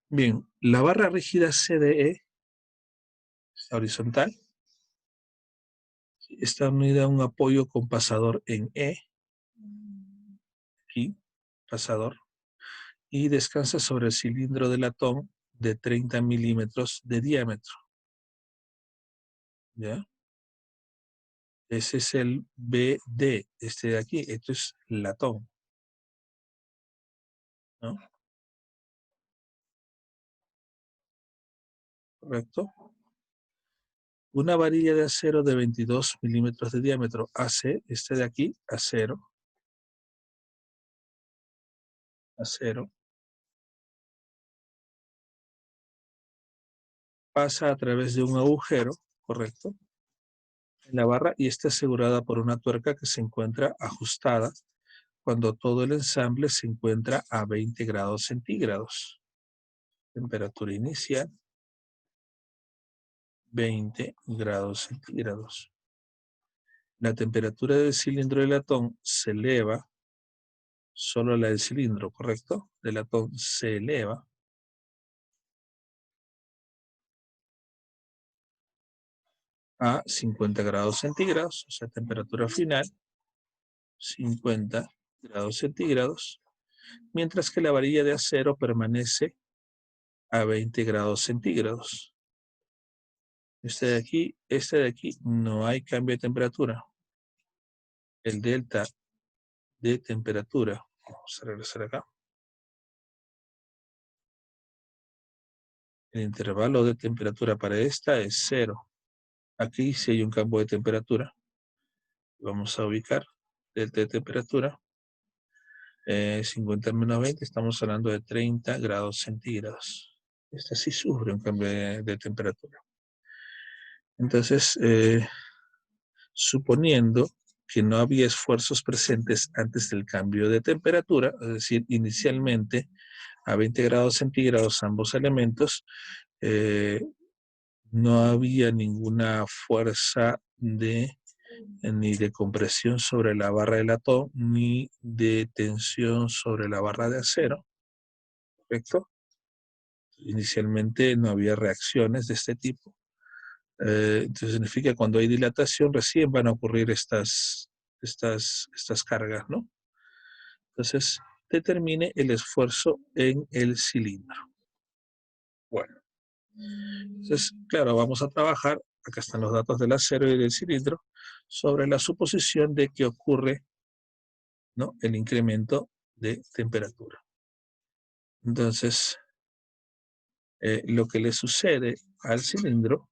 Bien, la barra rígida CDE, horizontal, está unida a un apoyo con pasador en E, aquí, pasador, y descansa sobre el cilindro de latón de 30 milímetros de diámetro. ¿Ya? Ese es el BD, este de aquí, esto es latón, ¿no? ¿Correcto? Una varilla de acero de 22 milímetros de diámetro, AC, este de aquí, acero, pasa a través de un agujero, ¿correcto?, en la barra y está asegurada por una tuerca que se encuentra ajustada cuando todo el ensamble se encuentra a 20 grados centígrados. Temperatura inicial, 20 grados centígrados. La temperatura del cilindro de latón se eleva, solo la del cilindro, ¿correcto?, de latón se eleva a 50 grados centígrados, o sea, temperatura final, 50 grados centígrados, mientras que la varilla de acero permanece a 20 grados centígrados. Este de aquí, no hay cambio de temperatura. El delta de temperatura, vamos a regresar acá. El intervalo de temperatura para esta es 0. Aquí sí hay un cambio de temperatura. Vamos a ubicar delta de temperatura. 50 menos 20, estamos hablando de 30 grados centígrados. Esta sí sufre un cambio de temperatura. Entonces, suponiendo que no había esfuerzos presentes antes del cambio de temperatura, es decir, inicialmente a 20 grados centígrados ambos elementos, no había ninguna fuerza ni de compresión sobre la barra de latón, ni de tensión sobre la barra de acero, ¿correcto? Inicialmente no había reacciones de este tipo. Entonces significa que cuando hay dilatación recién van a ocurrir estas cargas, ¿no? Entonces, determine el esfuerzo en el cilindro. Bueno, entonces, claro, vamos a trabajar, acá están los datos del acero y del cilindro, sobre la suposición de que ocurre, ¿no?, el incremento de temperatura. Entonces, lo que le sucede al cilindro,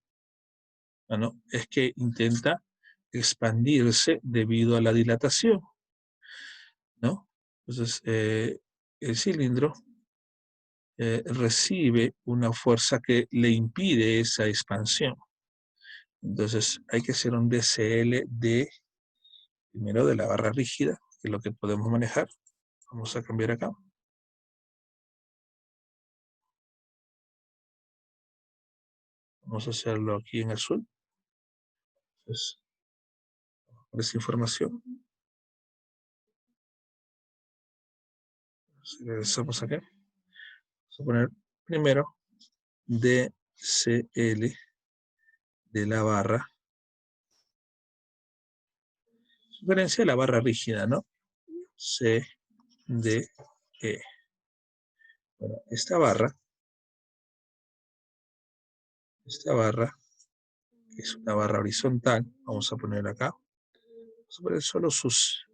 ¿no?, es que intenta expandirse debido a la dilatación, ¿no? Entonces, el cilindro recibe una fuerza que le impide esa expansión. Entonces, hay que hacer un DCL primero de la barra rígida, que es lo que podemos manejar. Vamos a cambiar acá. Vamos a hacerlo aquí en azul. Entonces, con esa información, si regresamos acá, vamos a poner primero DCL de la barra, sugerencia de la barra rígida, ¿no? CDE. Bueno, esta barra, que es una barra horizontal, vamos a poner acá, vamos a poner solo sus,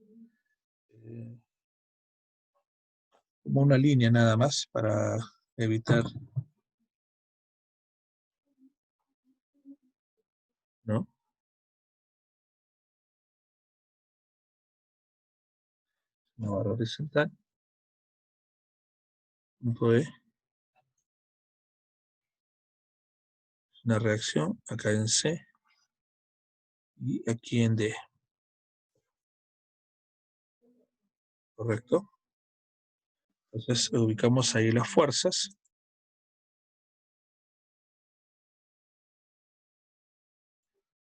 como una línea nada más para evitar, ¿no?, una barra horizontal, punto E, una reacción acá en C y aquí en D, ¿correcto? Entonces ubicamos ahí las fuerzas.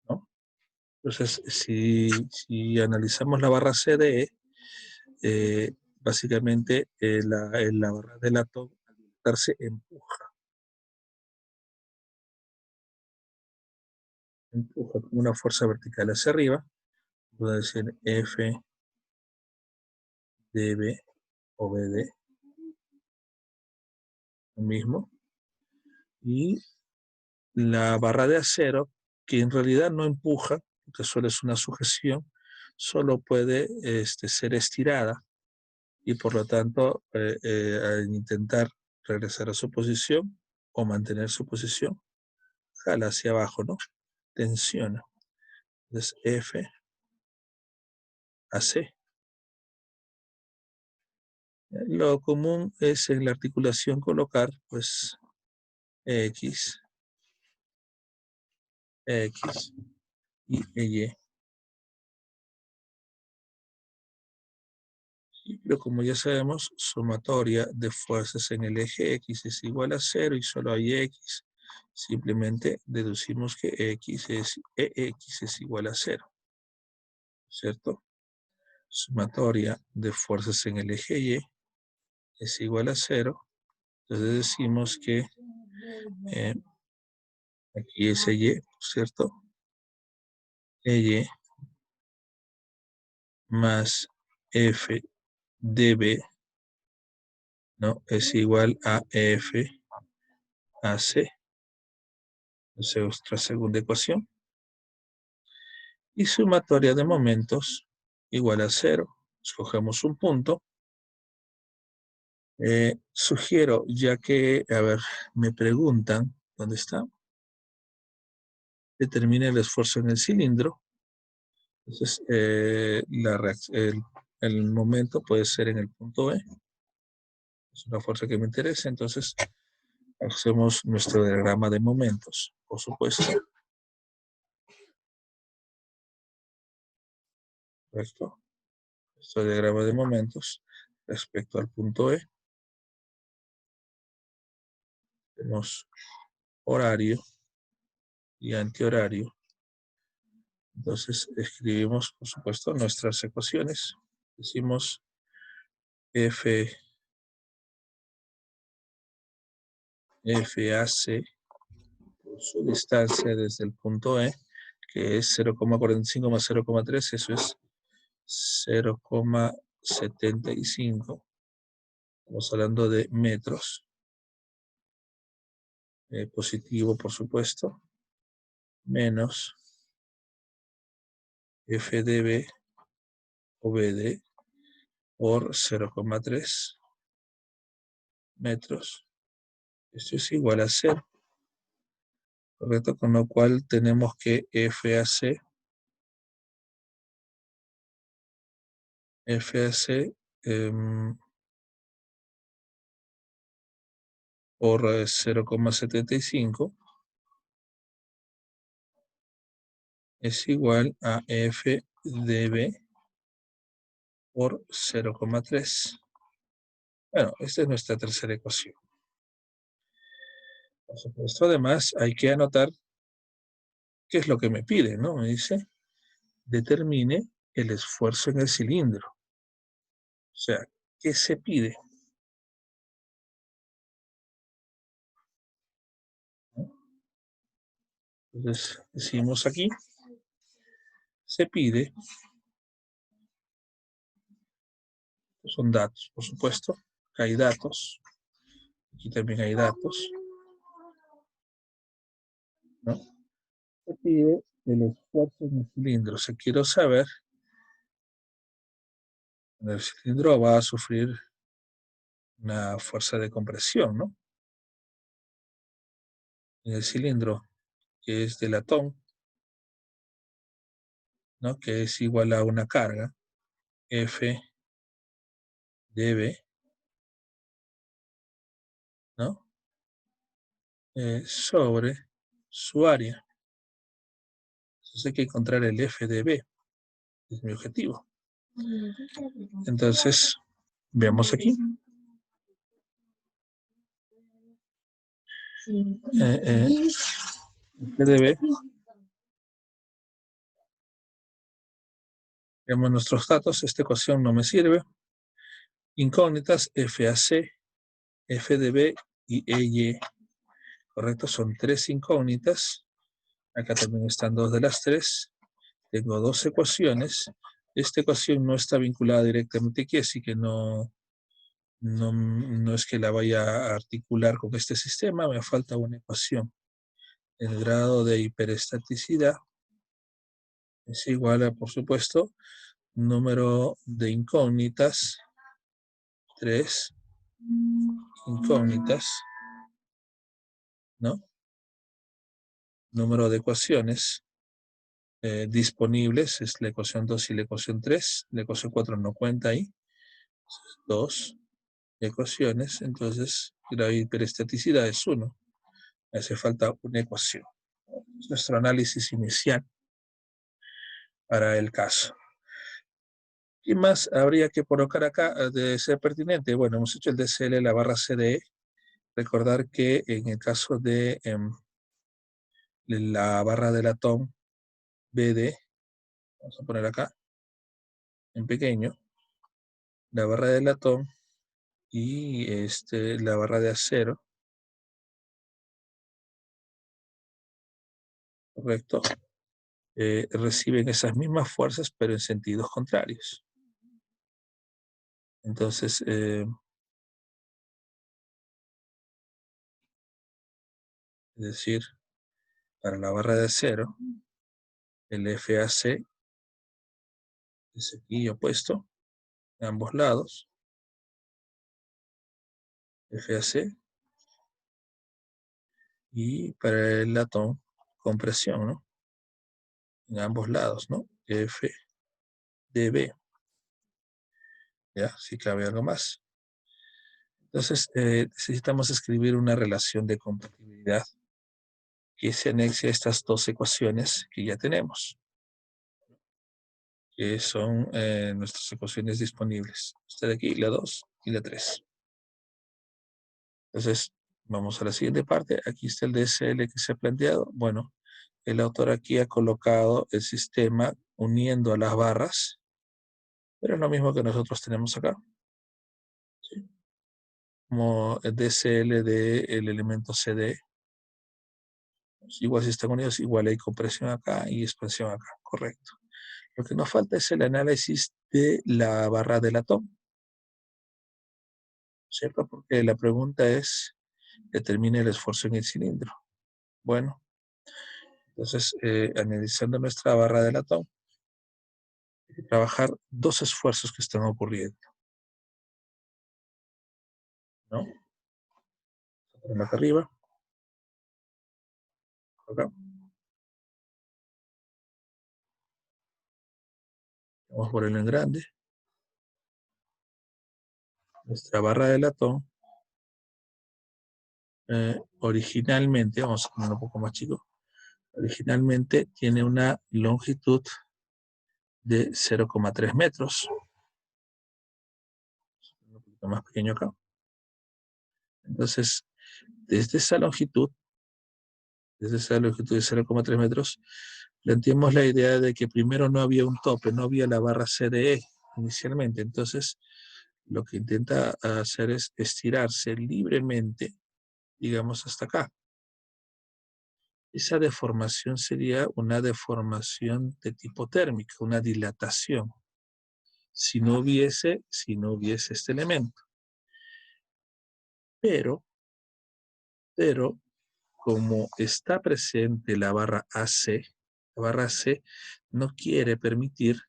¿No? Entonces, si analizamos la barra CDE, básicamente la barra de latón, comportarse empuja. Empuja con una fuerza vertical hacia arriba. Puedo decir F, dB o BD. Lo mismo. Y la barra de acero, que en realidad no empuja, porque solo es una sujeción, solo puede ser estirada y por lo tanto al intentar regresar a su posición o mantener su posición, jala hacia abajo, ¿no? Tensiona. Entonces F a C. Lo común es en la articulación colocar pues X, X y Y. Pero como ya sabemos, sumatoria de fuerzas en el eje X es igual a 0 y solo hay X. Simplemente deducimos que EX es igual a 0, ¿cierto? Sumatoria de fuerzas en el eje Y es igual a 0. Entonces decimos que aquí es Y, ¿cierto? EY más F dB, ¿no? Es igual a F a C. Esa es nuestra segunda ecuación. Y sumatoria de momentos igual a 0. Escogemos un punto. Sugiero, ya que, a ver, me preguntan, ¿dónde está? Determina el esfuerzo en el cilindro. Entonces, el momento puede ser en el punto E. Es una fuerza que me interesa, entonces hacemos nuestro diagrama de momentos, por supuesto. Correcto. Nuestro diagrama de momentos respecto al punto E. Tenemos horario y antihorario. Entonces escribimos, por supuesto, nuestras ecuaciones. Decimos FAC por su distancia desde el punto E, que es 0,45 más 0,3, eso es 0,75. Estamos hablando de metros. Positivo, por supuesto, menos FDB o BD por 0,3 metros. Esto es igual a 0, ¿correcto? Con lo cual tenemos que FAC por 0,75 es igual a FDB por 0,3. Bueno, esta es nuestra tercera ecuación. Por supuesto, además, hay que anotar qué es lo que me pide, ¿no? Me dice, determine el esfuerzo en el cilindro. O sea, ¿qué se pide? ¿No? Entonces, decimos aquí, se pide, son datos, por supuesto, hay datos, aquí también hay datos, ¿no? Se pide el esfuerzo en el cilindro. O sea, quiero saber, el cilindro va a sufrir una fuerza de compresión, ¿no? En el cilindro, que es de latón, ¿no? Que es igual a una carga, F dB, ¿no? Sobre su área. Entonces hay que encontrar el FDB, es mi objetivo. Entonces, veamos aquí. FDB. Veamos nuestros datos. Esta ecuación no me sirve. Incógnitas, FAC, FDB y EY. ¿Correcto? Son 3 incógnitas. Acá también están 2 de las 3. Tengo 2 ecuaciones. Esta ecuación no está vinculada directamente aquí, así que no es que la vaya a articular con este sistema. Me falta una ecuación. El grado de hiperestaticidad es igual a, por supuesto, número de incógnitas, 3 incógnitas, ¿no? Número de ecuaciones disponibles es la ecuación 2 y la ecuación 3. La ecuación 4 no cuenta ahí. 2 ecuaciones, entonces la hiperestaticidad es 1. Hace falta una ecuación. Es nuestro análisis inicial para el caso. ¿Qué más habría que colocar acá de ser pertinente? Bueno, hemos hecho el DCL, la barra CDE. Recordar que en el caso de la barra de latón BD, vamos a poner acá en pequeño, la barra de latón y la barra de acero, ¿correcto? Reciben esas mismas fuerzas, pero en sentidos contrarios. Entonces, es decir, para la barra de acero, el FAC es aquí opuesto, a ambos lados, FAC, y para el latón, compresión, ¿no? En ambos lados, ¿no? FDB. ¿Ya? Si cabe algo más. Entonces, necesitamos escribir una relación de compatibilidad que se anexe a estas 2 ecuaciones que ya tenemos, que son nuestras ecuaciones disponibles. Esta de aquí, la 2 y la 3. Entonces, vamos a la siguiente parte. Aquí está el DSL que se ha planteado. Bueno, el autor aquí ha colocado el sistema uniendo a las barras, pero es lo mismo que nosotros tenemos acá. ¿Sí? Como el DSL del elemento CD. Igual si están unidos, igual hay compresión acá y expansión acá. Correcto. Lo que nos falta es el análisis de la barra del atón, ¿cierto? Porque la pregunta es, determine el esfuerzo en el cilindro. Bueno, entonces, analizando nuestra barra del atón, hay que trabajar 2 esfuerzos que están ocurriendo, ¿no? Acá arriba, acá. Vamos por el en grande. Nuestra barra del atón, originalmente, vamos a ponerlo un poco más chico, originalmente tiene una longitud de 0,3 metros. Un poquito más pequeño acá. Entonces, desde esa longitud de 0,3 metros, planteamos la idea de que primero no había un tope, no había la barra CDE inicialmente. Entonces, lo que intenta hacer es estirarse libremente, digamos, hasta acá. Esa deformación sería una deformación de tipo térmico, una dilatación, si no hubiese este elemento. Pero, como está presente la barra AC no quiere permitir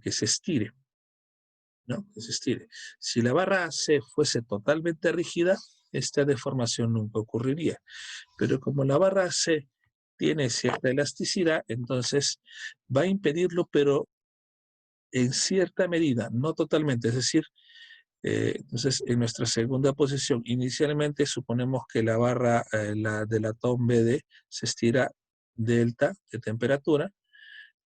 que se estire, ¿no? Que se estire. Si la barra AC fuese totalmente rígida, esta deformación nunca ocurriría. Pero como la barra AC tiene cierta elasticidad, entonces va a impedirlo, pero en cierta medida, no totalmente. Es decir, entonces en nuestra segunda posición, inicialmente suponemos que la barra la del atón BD se estira delta de temperatura,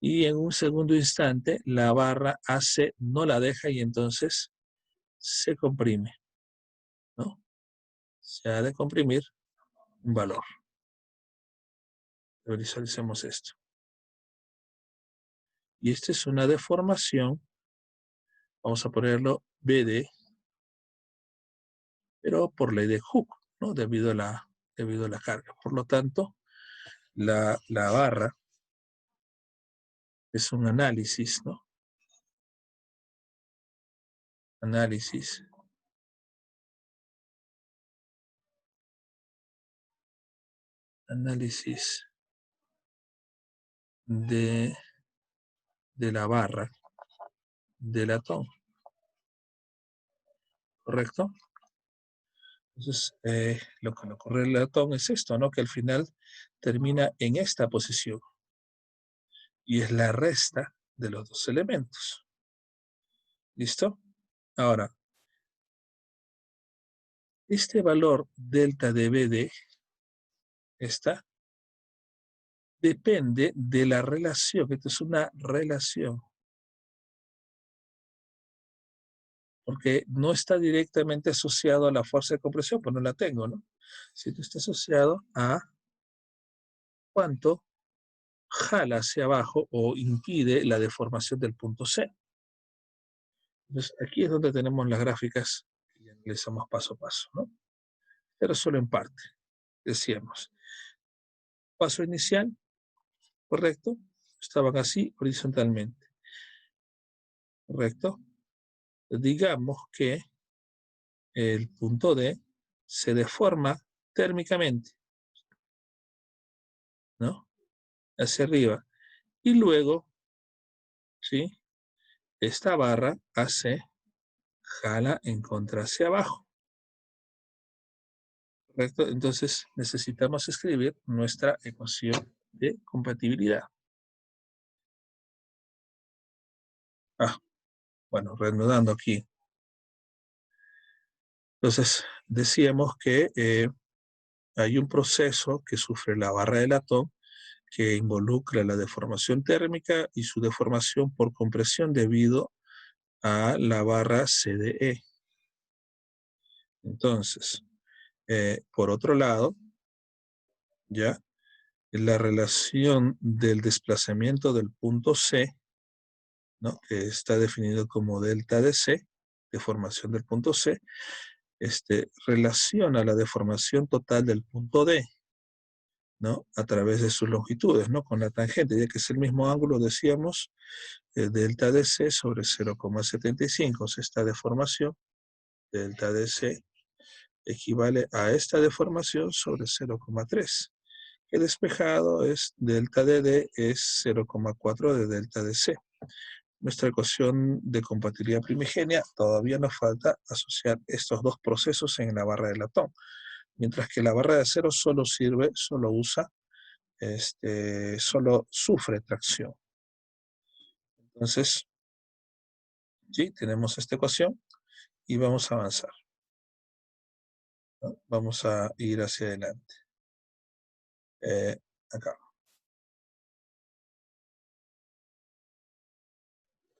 y en un segundo instante la barra AC no la deja y entonces se comprime, ¿no? Se ha de comprimir un valor. Visualicemos esto. Y esta es una deformación, vamos a ponerlo BD, pero por ley de Hooke, ¿no? Debido a la carga. Por lo tanto, la barra es un análisis, ¿no? Análisis de la barra del latón, ¿correcto? Entonces, lo que le ocurre al latón es esto, ¿no? Que al final termina en esta posición y es la resta de los dos elementos. ¿Listo? Ahora, este valor delta de BD está depende de la relación. Esta es una relación. Porque no está directamente asociado a la fuerza de compresión, pues no la tengo, ¿no? Sino está asociado a cuánto jala hacia abajo o impide la deformación del punto C. Entonces, aquí es donde tenemos las gráficas que analizamos paso a paso, ¿no? Pero solo en parte. Decíamos, paso inicial, ¿correcto? Estaban así horizontalmente, ¿correcto? Digamos que el punto D se deforma térmicamente, ¿no? Hacia arriba. Y luego, ¿sí? Esta barra hace jala en contra hacia abajo, ¿correcto? Entonces necesitamos escribir nuestra ecuación de compatibilidad. Bueno, reanudando aquí. Entonces decíamos que hay un proceso que sufre la barra de latón que involucra la deformación térmica y su deformación por compresión debido a la barra CDE. Entonces, por otro lado, ya, la relación del desplazamiento del punto C, ¿no? Que está definido como delta de C, deformación del punto C, relaciona la deformación total del punto D, ¿no? A través de sus longitudes, ¿no? Con la tangente, ya que es el mismo ángulo, decíamos, delta de C sobre 0,75. O sea, esta deformación, delta de C, equivale a esta deformación sobre 0,3. El despejado es delta de D es 0,4 de delta de C. Nuestra ecuación de compatibilidad primigenia todavía nos falta asociar estos dos procesos en la barra de latón. Mientras que la barra de acero solo usa, solo sufre tracción. Entonces, sí, tenemos esta ecuación y vamos a avanzar, ¿no? Vamos a ir hacia adelante. Acá.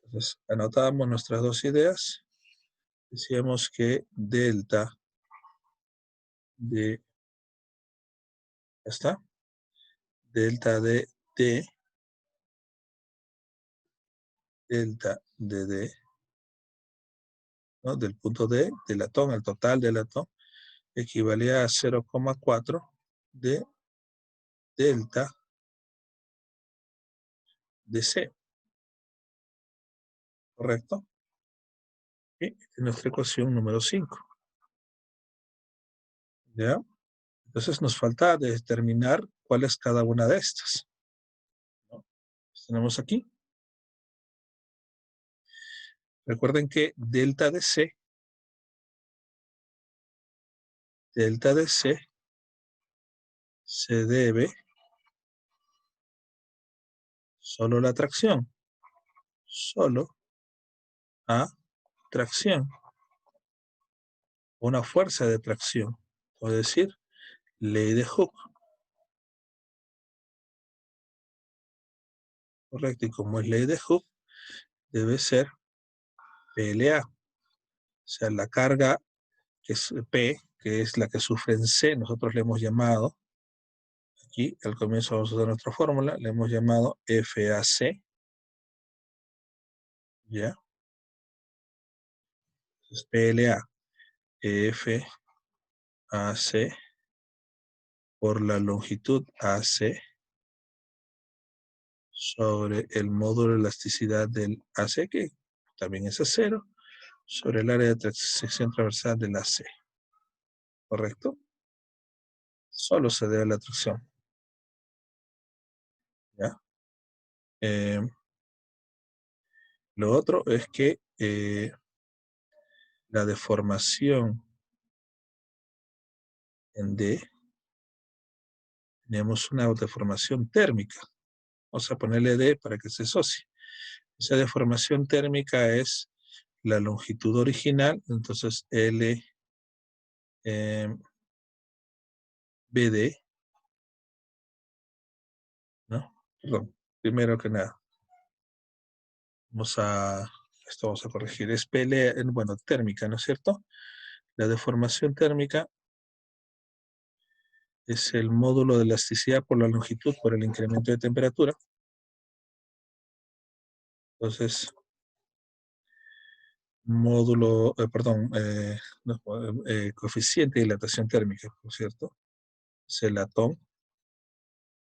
Entonces, anotamos nuestras dos ideas. Decíamos que delta de, ¿ya está? Delta de D, delta de D, ¿no? Del punto D, del latón, el total del latón, equivalía a 0,4 de delta de C, ¿correcto? Y esta es nuestra ecuación número 5. ¿Ya? Entonces nos falta determinar cuál es cada una de estas, ¿no? Tenemos aquí. Recuerden que delta de C se debe solo la tracción, solo a tracción, una fuerza de tracción, es decir, ley de Hooke, correcto, y como es ley de Hooke, debe ser PLA, o sea, la carga que es P, que es la que sufre en C, nosotros le hemos llamado, aquí al comienzo vamos a usar nuestra fórmula, le hemos llamado FAC, ¿ya? Entonces PLA, F AC por la longitud AC sobre el módulo de elasticidad del AC, que también es A0, sobre el área de sección transversal del AC. ¿Correcto? Solo se debe a la atracción. ¿Ya? Lo otro es que la deformación en D, tenemos una deformación térmica. Vamos a ponerle D para que se asocie. Esa deformación térmica es la longitud original, entonces L BD, ¿no? Perdón, primero que nada, esto vamos a corregir, es PL, bueno, térmica, ¿no es cierto? La deformación térmica es el módulo de elasticidad por la longitud por el incremento de temperatura. Entonces, módulo, no, coeficiente de dilatación térmica, por cierto, es el atón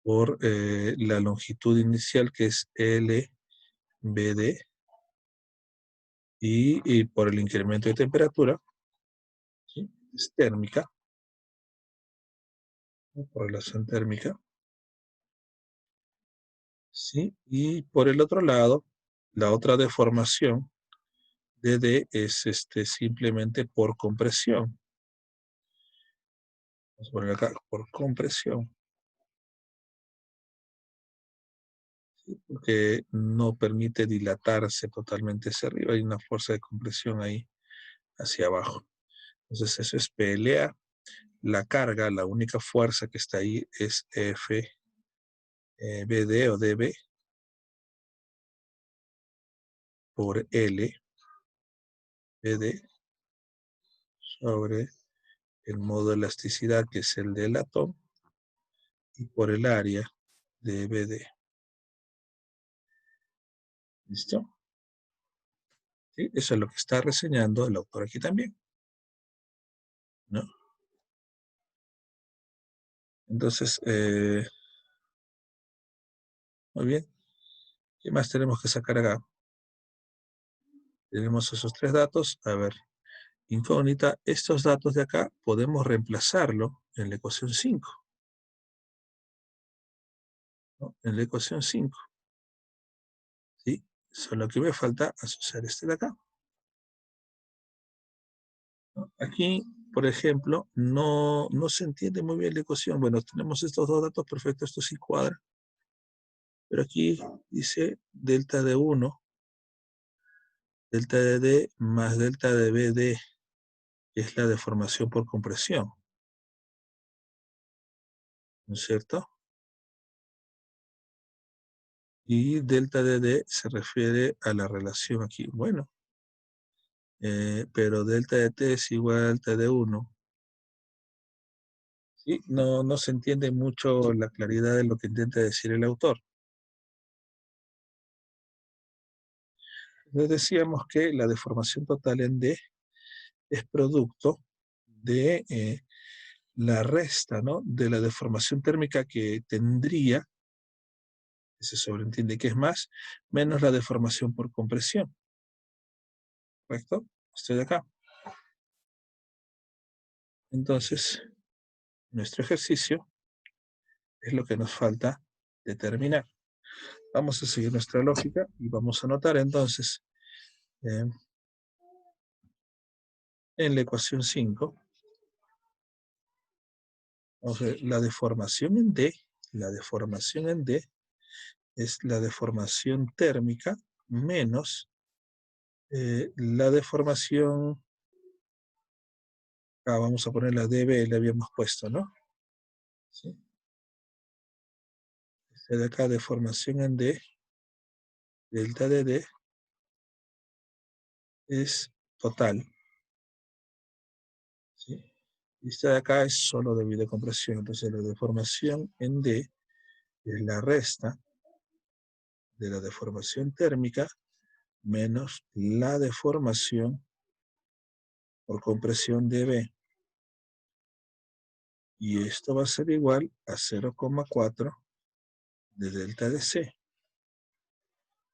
por la longitud inicial que es LBD y por el incremento de temperatura, ¿sí? Es térmica, ¿no? Por relación térmica, ¿sí? Y por el otro lado, la otra deformación DD es simplemente por compresión. Vamos a poner acá, por compresión, ¿sí? Porque no permite dilatarse totalmente hacia arriba, hay una fuerza de compresión ahí hacia abajo. Entonces eso es PLA. La carga, la única fuerza que está ahí es F BD o DB por L BD sobre el modo de elasticidad que es el del atón y por el área de BD. ¿Listo? ¿Sí? Eso es lo que está reseñando el autor aquí también, ¿no? Entonces, muy bien. ¿Qué más tenemos que sacar acá? Tenemos esos tres datos. A ver, incógnita. Estos datos de acá podemos reemplazarlo en la ecuación 5. ¿No? En la ecuación 5. ¿Sí? Solo que me falta asociar este de acá. ¿No? Aquí, por ejemplo, no se entiende muy bien la ecuación. Bueno, tenemos estos dos datos, perfecto, esto sí cuadra. Pero aquí dice delta de 1, delta de D más delta de BD, que es la deformación por compresión. ¿No es cierto? Y delta de D se refiere a la relación aquí. Bueno, pero delta de T es igual a delta de 1. ¿Sí? No se entiende mucho la claridad de lo que intenta decir el autor. Entonces decíamos que la deformación total en D es producto de la resta, ¿no? De la deformación térmica que tendría, que se sobreentiende que es más, menos la deformación por compresión. ¿Correcto? Estoy de acá. Entonces, nuestro ejercicio es lo que nos falta determinar. Vamos a seguir nuestra lógica y vamos a anotar entonces eh, en la ecuación 5, vamos a ver, la deformación en D es la deformación térmica menos la deformación, vamos a poner la dB, le habíamos puesto, ¿no? ¿Sí? Este de acá, deformación en D, delta de D, es total, ¿sí? Y esta de acá es solo debido a compresión, entonces la deformación en D es la resta de la deformación térmica menos la deformación por compresión dB. Y esto va a ser igual a 0,4 de delta de C.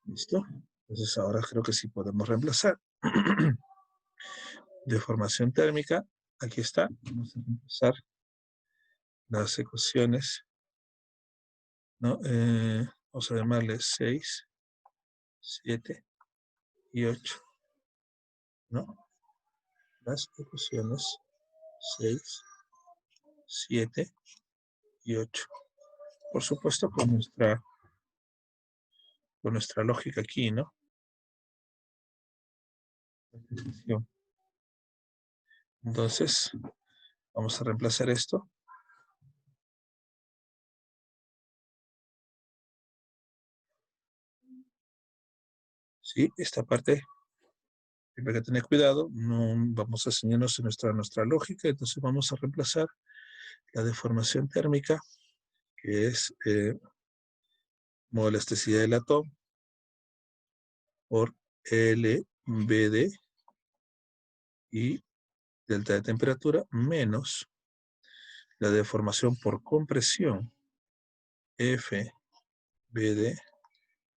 ¿Listo? Entonces ahora creo que sí podemos reemplazar. Deformación térmica, aquí está. Vamos a reemplazar las ecuaciones, ¿no? Vamos a llamarle 6, 7 y 8, ¿no? Las ecuaciones 6, 7 y 8. Por supuesto con nuestra lógica aquí, ¿no? Entonces, vamos a reemplazar esto. Sí, esta parte hay que tener cuidado, no vamos a enseñarnos nuestra lógica, entonces vamos a reemplazar la deformación térmica, que es modo de elasticidad del átomo, por LBD y delta de temperatura menos la deformación por compresión FBD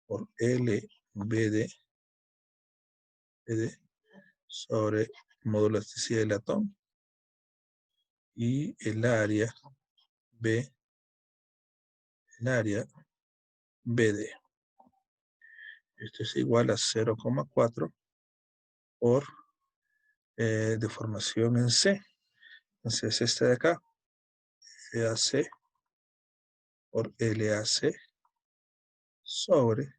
por LBD sobre módulo de elasticidad del átomo y el área BD. Esto es igual a 0,4 por deformación en C. Entonces este de acá, FAC por LAC sobre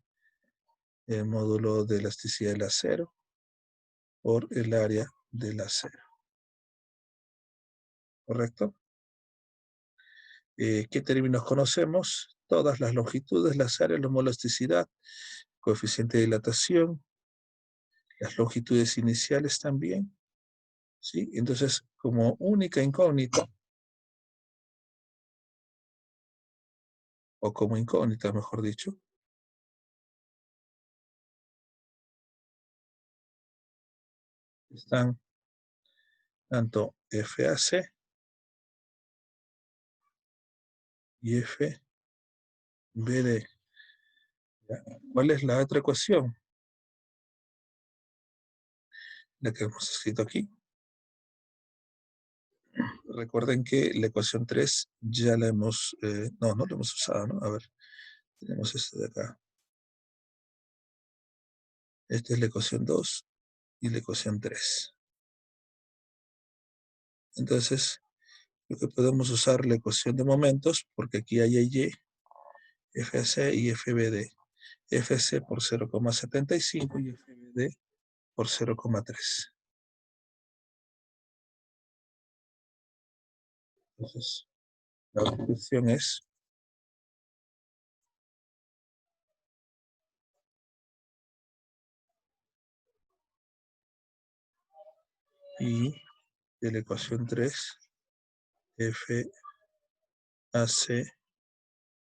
el módulo de elasticidad del acero por el área del acero. ¿Correcto? ¿Qué términos conocemos? Todas las longitudes, las áreas, la elasticidad, coeficiente de dilatación, las longitudes iniciales también. ¿Sí? Entonces, como única incógnita, o como incógnita, mejor dicho, están tanto FAC y FBD. ¿Cuál es la otra ecuación? La que hemos escrito aquí. Recuerden que la ecuación 3 ya la hemos, no la hemos usado, ¿no? A ver, tenemos esta de acá. Esta es la ecuación 2 y la ecuación 3. Entonces, lo que podemos usar la ecuación de momentos, porque aquí hay Y, FAC y FBD. FC por 0,75 y FBD por 0,3. Entonces, la conclusión es y de la ecuación 3, FAC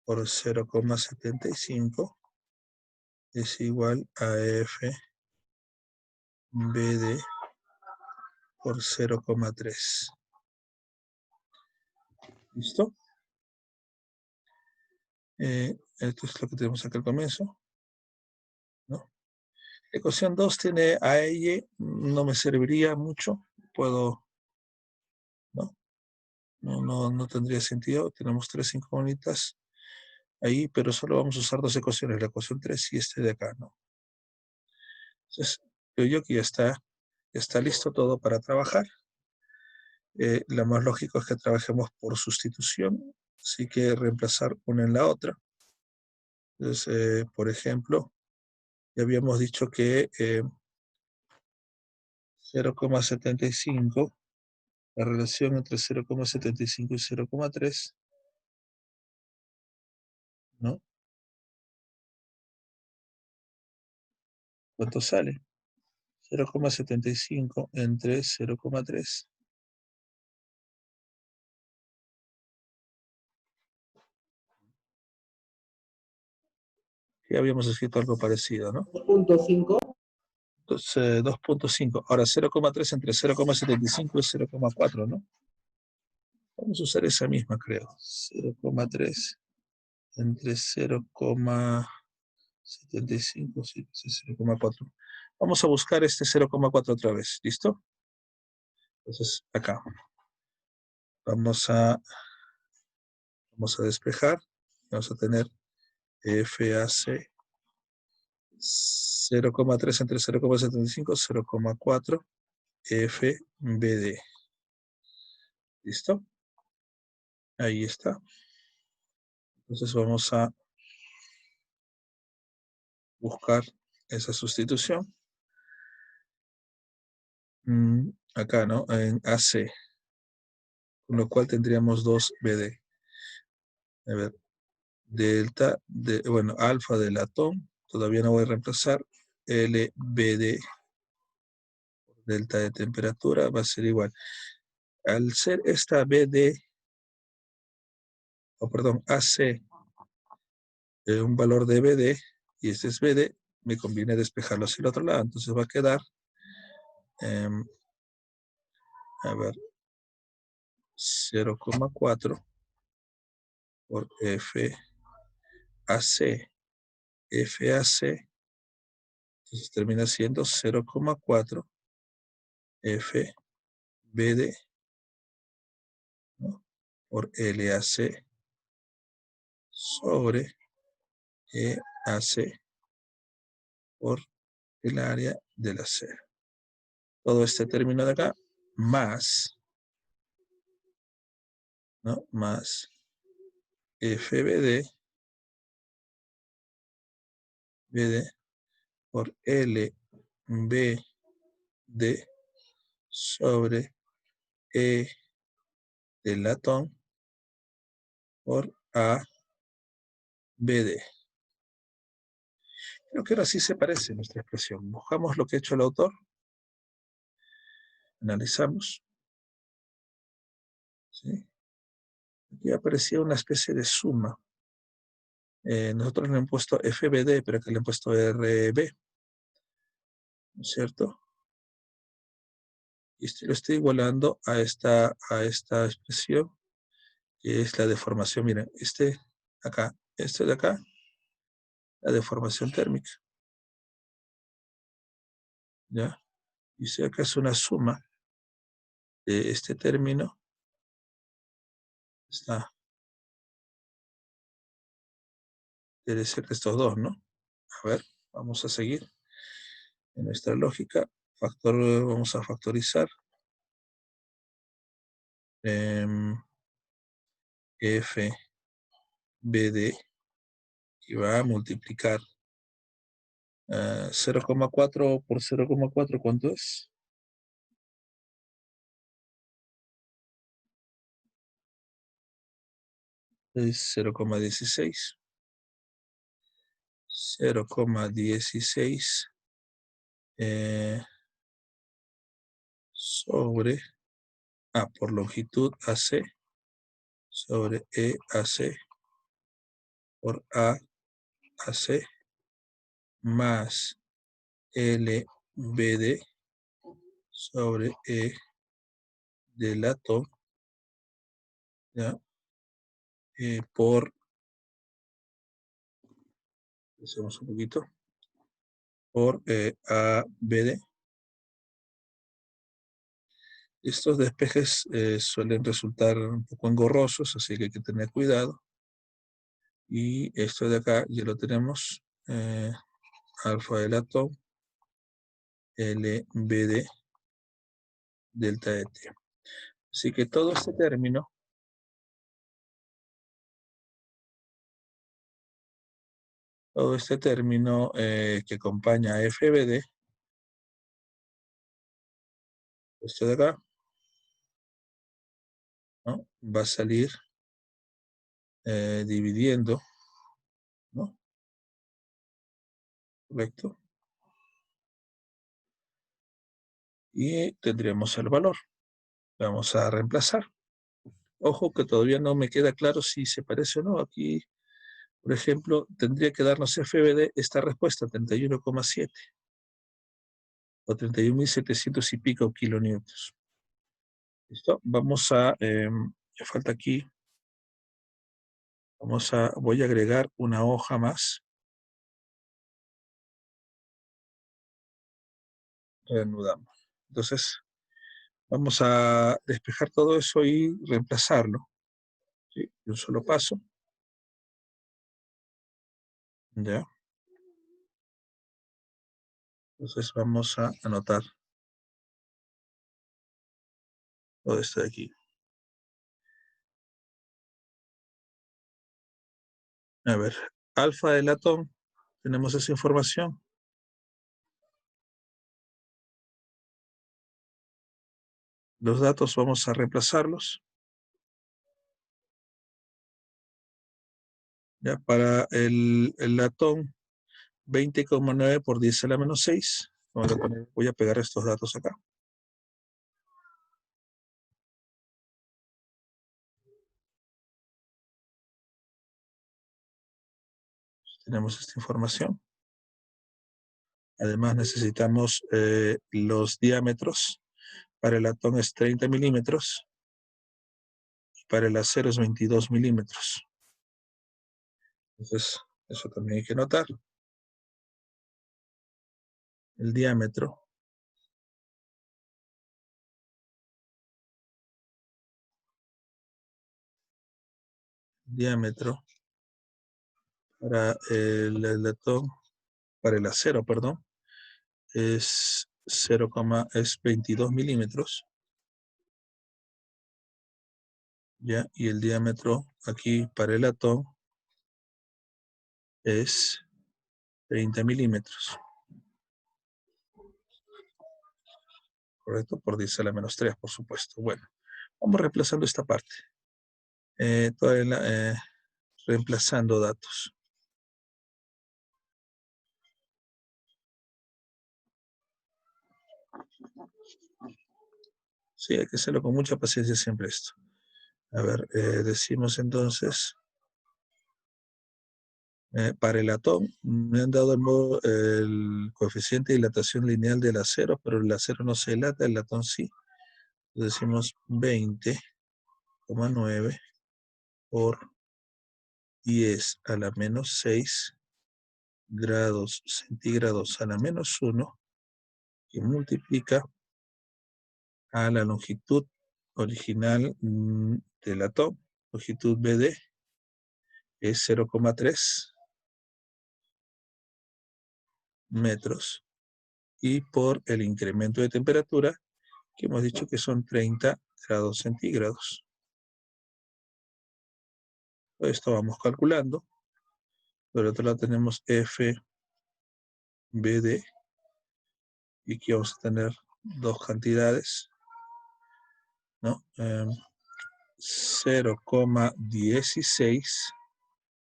por 0,75 es igual a FBD por 0,3. ¿Listo? Esto es lo que tenemos acá al comienzo, ¿no? La ecuación 2 tiene a y, no me serviría mucho, puedo, ¿no? No tendría sentido, tenemos 3 incógnitas ahí, pero solo vamos a usar 2 ecuaciones, la ecuación 3 y este de acá, ¿no? Entonces, creo yo que ya está listo todo para trabajar. Lo más lógico es que trabajemos por sustitución, así que reemplazar una en la otra. Entonces, por ejemplo, ya habíamos dicho que 0,75, la relación entre 0,75 y 0,3, ¿no? ¿Cuánto sale? 0,75 entre 0,3. Ya habíamos escrito algo parecido, ¿no? 2.5. Entonces, 2.5. Ahora, 0,3 entre 0,75 es 0,4, ¿no? Vamos a usar esa misma, creo. 0,3 entre 0,75, sí, 0,4. Vamos a buscar este 0,4 otra vez, ¿listo? Entonces, acá. Vamos a despejar. Vamos a tener FAC 0,3 entre 0,75, 0,4 FBD. ¿Listo? Ahí está. Entonces vamos a buscar esa sustitución. Acá, ¿no? En AC. Con lo cual tendríamos 2 BD. A ver, delta, bueno, alfa del latón. Todavía no voy a reemplazar. LBD, delta de temperatura, va a ser igual. Al ser esta BD, perdón, AC, un valor de BD, y este es BD, me conviene despejarlo hacia el otro lado. Entonces va a quedar, a ver, 0,4 por FAC. FAC, entonces termina siendo 0,4 FBD, ¿no? Por LAC sobre EAC por el área del acero. Todo este término de acá, más, ¿no? Más FBD BD por LBD sobre E del latón por ABD. Creo que ahora sí se parece nuestra expresión. Buscamos lo que ha hecho el autor. Analizamos. ¿Sí? Aquí aparecía una especie de suma. Nosotros le hemos puesto FBD, pero aquí le hemos puesto RB. ¿No es cierto? Y lo estoy igualando a esta expresión, que es la deformación. Miren, acá, de acá, la deformación térmica. ¿Ya? Y si acá es una suma de este término, debe ser de estos dos, ¿no? A ver, vamos a seguir en nuestra lógica. Vamos a factorizar. FBD y va a multiplicar 0,4 por 0,4, ¿cuánto es? Es 0,16. 0,16 sobre por longitud AC sobre EAC por AAC más LBD sobre E del latón, ¿ya? Por, hacemos un poquito, por ABD. Estos despejes suelen resultar un poco engorrosos, así que hay que tener cuidado. Y esto de acá ya lo tenemos, alfa del latón, LBD, delta de T. Así que todo este término que acompaña a FBD, esto de acá, ¿no? Va a salir dividiendo, ¿no? Correcto. Y tendremos el valor. Vamos a reemplazar. Ojo que todavía no me queda claro si se parece o no. Aquí, por ejemplo, tendría que darnos FBD esta respuesta, 31,7 o 31.700 y pico kilonewtons. ¿Listo? Vamos a Ya falta aquí. Voy a agregar una hoja más. Reanudamos. Entonces, vamos a despejar todo eso y reemplazarlo. ¿Sí? De un solo paso. Ya. Entonces vamos a anotar todo esto de aquí. A ver, alfa de latón. Tenemos esa información. Los datos vamos a reemplazarlos. Ya, para el latón, 20,9 por 10 a la menos 6. Voy a pegar estos datos acá. Tenemos esta información. Además necesitamos los diámetros. Para el latón es 30 milímetros. Y para el acero es 22 milímetros. Entonces, eso también hay que notar. El diámetro. Diámetro para el latón, para el acero, perdón, es 22 milímetros. ¿Ya? Y el diámetro aquí para el latón es 30 milímetros. ¿Correcto? Por 10 a la menos 3, por supuesto. Bueno, vamos reemplazando esta parte. Reemplazando datos. Sí, hay que hacerlo con mucha paciencia siempre esto. A ver, decimos entonces, para el latón, me han dado el coeficiente de dilatación lineal del acero, pero el acero no se dilata, el latón sí. Decimos 20,9 por 10 a la menos 6 grados centígrados a la menos 1, que multiplica a la longitud original del latón, longitud BD, es 0,3 metros, y por el incremento de temperatura, que hemos dicho que son 30 grados centígrados. Esto vamos calculando. Por otro lado tenemos FBD, y aquí vamos a tener dos cantidades, ¿no? 0,16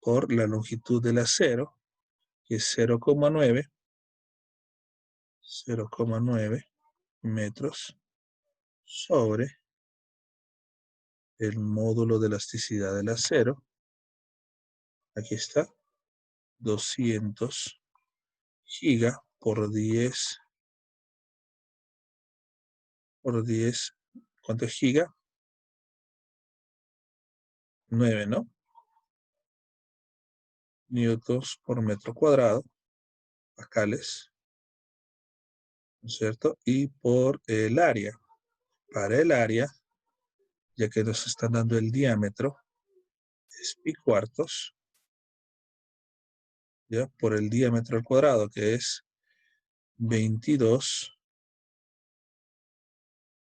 por la longitud del acero, que es 0,9 metros sobre el módulo de elasticidad del acero. Aquí está, 200 giga por 10, ¿cuánto es giga? 9, ¿no? Newtons por metro cuadrado, pascales, ¿no es cierto? Y por el área. Para el área, ya que nos están dando el diámetro, es pi cuartos, ¿ya? Por el diámetro al cuadrado, que es 22,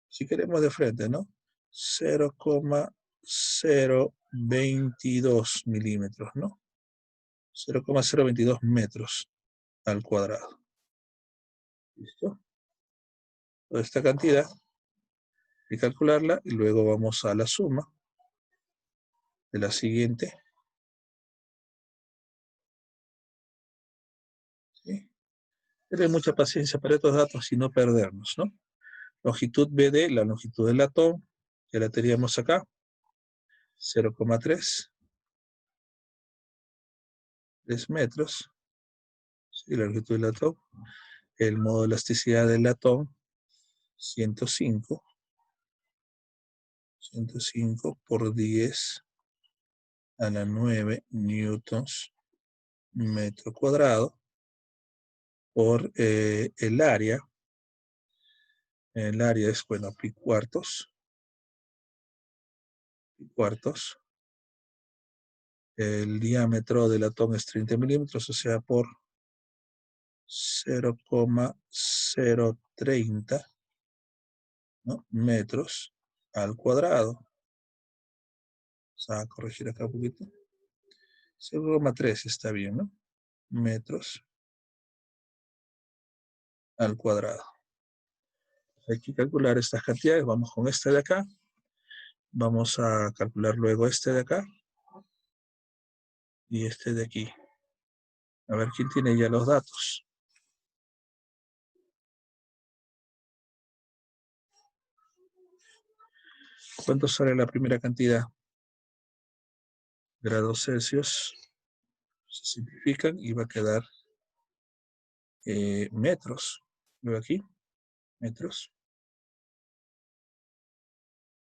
si queremos de frente, ¿no? 0,022 milímetros, ¿no? 0,022 metros al cuadrado. ¿Listo? Toda esta cantidad hay que calcularla y luego vamos a la suma de la siguiente. ¿Sí? Tener mucha paciencia para estos datos y no perdernos, ¿no? Longitud BD, la longitud del latón, ya la teníamos acá, 0,3 metros. ¿Sí? La longitud del latón. El modo de elasticidad del latón, 105. 105 por 10 a la 9 newtons metro cuadrado por el área. El área es, bueno, pi cuartos. El diámetro del latón es 30 milímetros, o sea, por 0,030, ¿no?, metros al cuadrado. Vamos a corregir acá un poquito. 0,3 está bien, ¿no? Metros al cuadrado. Hay que calcular estas cantidades. Vamos con este de acá. Vamos a calcular luego este de acá. Y este de aquí. A ver quién tiene ya los datos. ¿Cuánto sale la primera cantidad? Grados Celsius. Se simplifican y va a quedar metros. Veo aquí. Metros.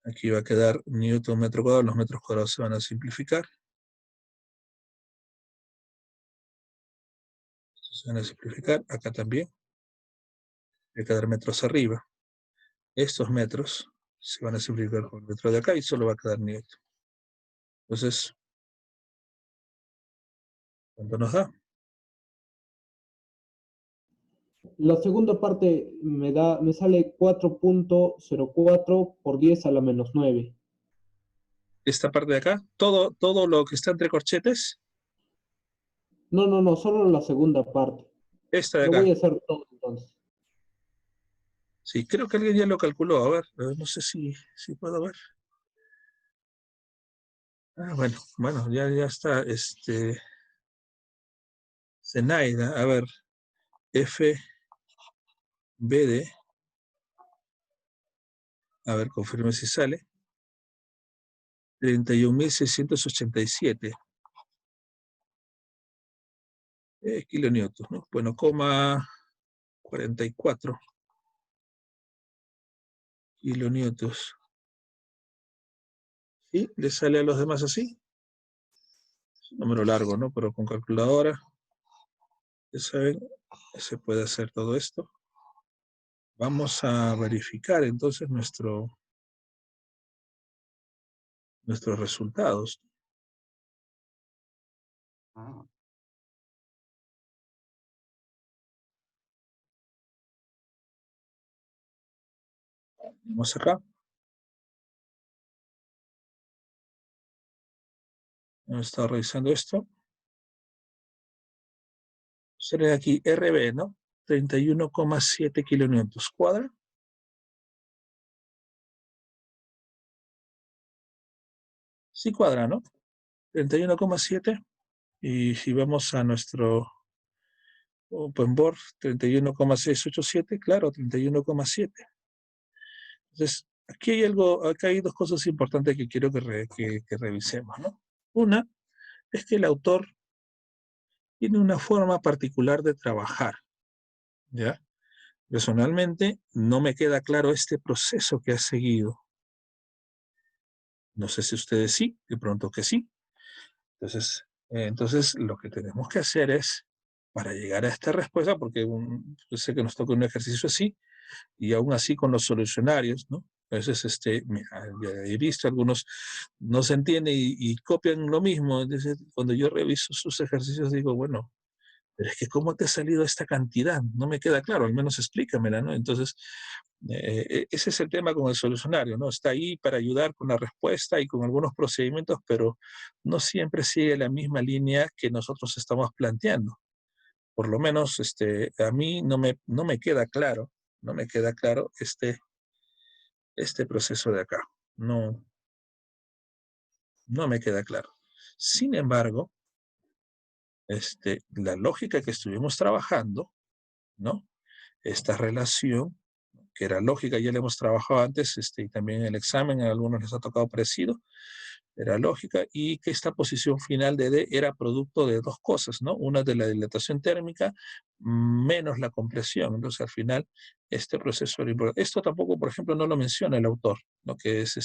Aquí va a quedar newton metro cuadrado. Los metros cuadrados se van a simplificar. Estos se van a simplificar. Acá también. Va a quedar metros arriba. Estos metros se van a simplificar con el metro de acá y solo va a quedar newton. Entonces, ¿cuánto nos da? La segunda parte me sale 4.04 por 10 a la menos 9. Esta parte de acá, todo lo que está entre corchetes, No, solo la segunda parte. esta de Lo acá. voy a hacer todo entonces. Sí, creo que alguien ya lo calculó. A ver, no sé si puedo ver. Ah, bueno, ya está. Zenaida, a ver, FBD, a ver, confirme si sale. 31.687 kilonewtons, ¿no? Bueno, 44 kilonewtons. ¿Sí? ¿Le sale a los demás así? Es un número largo, ¿no? Pero con calculadora, ya saben, se puede hacer todo esto. Vamos a verificar entonces nuestros resultados. Vamos acá. Hemos estado revisando esto. Sería aquí RB, ¿no? 31,7 kilonewtons cuadra. Sí cuadra, ¿no? 31,7. Y si vamos a nuestro OpenBOR, 31,687, claro, 31,7. Entonces, aquí hay algo, acá hay dos cosas importantes que quiero que revisemos, ¿no? Una es que el autor tiene una forma particular de trabajar, ¿ya? Personalmente, no me queda claro este proceso que ha seguido. No sé si ustedes sí, de pronto que sí. Entonces lo que tenemos que hacer es, para llegar a esta respuesta, porque yo sé que nos toca un ejercicio así, y aún así con los solucionarios, ¿no? A veces, mira, ya he visto algunos no se entiende y copian lo mismo. Entonces, cuando yo reviso sus ejercicios, digo, bueno, pero es que ¿cómo te ha salido esta cantidad? No me queda claro, al menos explícamela, ¿no? Entonces, ese es el tema con el solucionario, ¿no? Está ahí para ayudar con la respuesta y con algunos procedimientos, pero no siempre sigue la misma línea que nosotros estamos planteando. Por lo menos, a mí no me queda claro, no me queda claro este proceso de acá. No, no me queda claro. Sin embargo, la lógica que estuvimos trabajando, ¿no? Esta relación, que era lógica, ya la hemos trabajado antes, y también en el examen, a algunos les ha tocado parecido, era lógica, y que esta posición final de D era producto de dos cosas, ¿no? Una de la dilatación térmica menos la compresión. Entonces, al final, este proceso era importante. Esto tampoco, por ejemplo, no lo menciona el autor, ¿no? Que es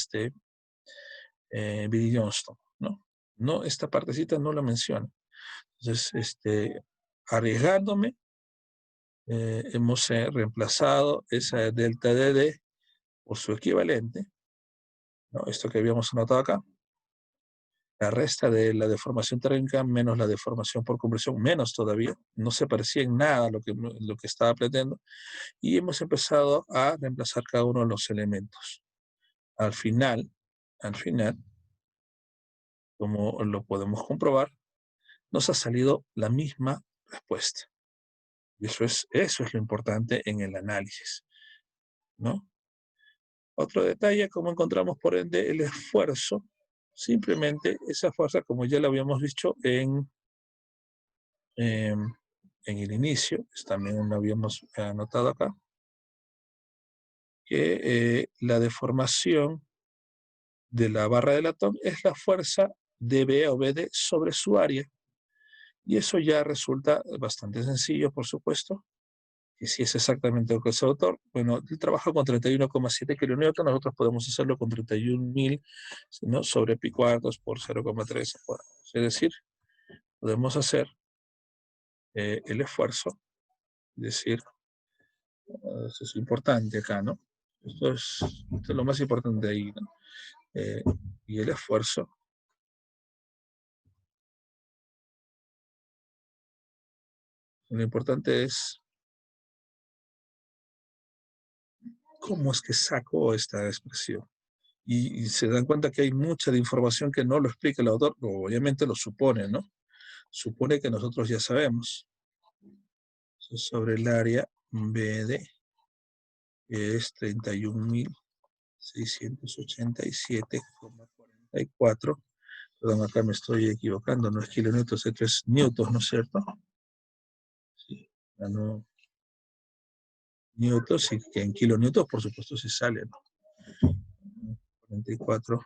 Billy Johnston, ¿no? No, esta partecita no la menciona. Entonces, arriesgándome, hemos reemplazado esa delta DD por su equivalente, ¿no? Esto que habíamos anotado acá, la resta de la deformación térmica menos la deformación por compresión, menos todavía, no se parecía en nada a lo que estaba aprendiendo, y hemos empezado a reemplazar cada uno de los elementos. Al final, como lo podemos comprobar, nos ha salido la misma respuesta. Y eso es lo importante en el análisis, ¿no? Otro detalle, como encontramos por ende el esfuerzo, simplemente esa fuerza, como ya lo habíamos dicho en el inicio, también lo habíamos anotado acá, que la deformación de la barra de latón es la fuerza dB o BD sobre su área. Y eso ya resulta bastante sencillo, por supuesto, que si es exactamente lo que es el autor, bueno, él trabaja con 31,7 kN, nosotros podemos hacerlo con 31.000, ¿no? Sobre pi cuartos por 0,3 cuadrados. Es decir, podemos hacer el esfuerzo, es decir, esto es importante acá, ¿no? Esto es lo más importante ahí, ¿no? Y el esfuerzo lo importante es cómo es que saco esta expresión. Y se dan cuenta que hay mucha de información que no lo explica el autor, obviamente lo supone, ¿no? Supone que nosotros ya sabemos. Sobre el área BD, que es 31.687,44. Perdón, acá me estoy equivocando, no es kilonewtons, esto es newtons, ¿no es cierto? Sí, no, newtons, y que en kilonewtons, por supuesto, sí sale, ¿no? 44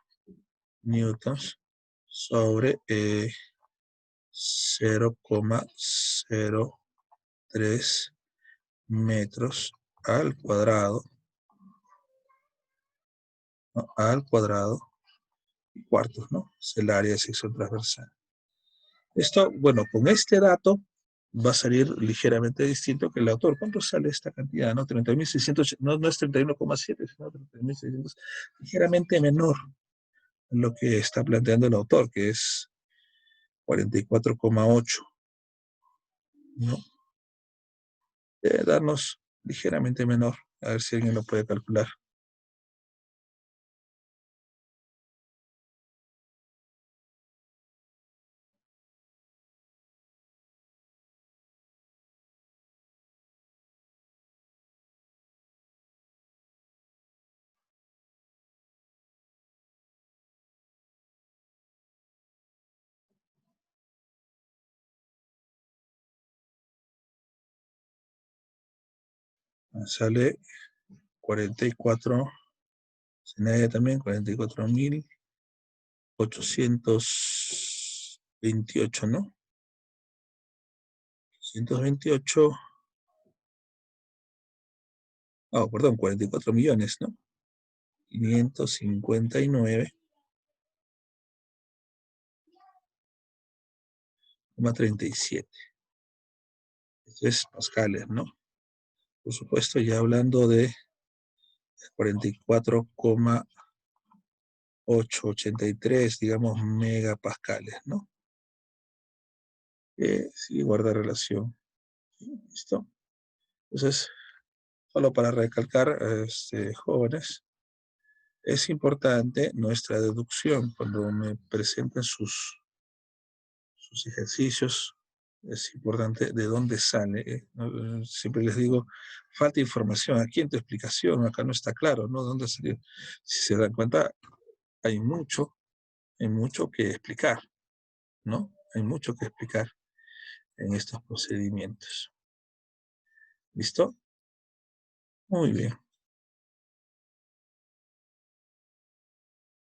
newtons sobre 0,03 metros al cuadrado, ¿no? Al cuadrado y cuartos, ¿no? Es el área de sección transversal. Esto, bueno, con este dato va a salir ligeramente distinto que el autor. ¿Cuánto sale esta cantidad? No, 30.600, no es 31,7, sino 30.600, ligeramente menor en lo que está planteando el autor, que es 44,8, ¿no? Debe darnos ligeramente menor. A ver si alguien lo puede calcular. Sale 44, se también 44.828, ¿no? 128, oh, perdón, 44 millones, ¿no? 559,37. Esto es pascales, ¿no? Por supuesto, ya hablando de 44,883, digamos, megapascales, ¿no? Sí, guarda relación. ¿Listo? Entonces, solo para recalcar, jóvenes, es importante nuestra deducción cuando me presenten sus ejercicios. Es importante de dónde sale. ¿No? Siempre les digo, falta información. Aquí en tu explicación, acá no está claro, ¿no? ¿Dónde salió? Si se dan cuenta, hay mucho que explicar, ¿no? Hay mucho que explicar en estos procedimientos. ¿Listo? Muy bien.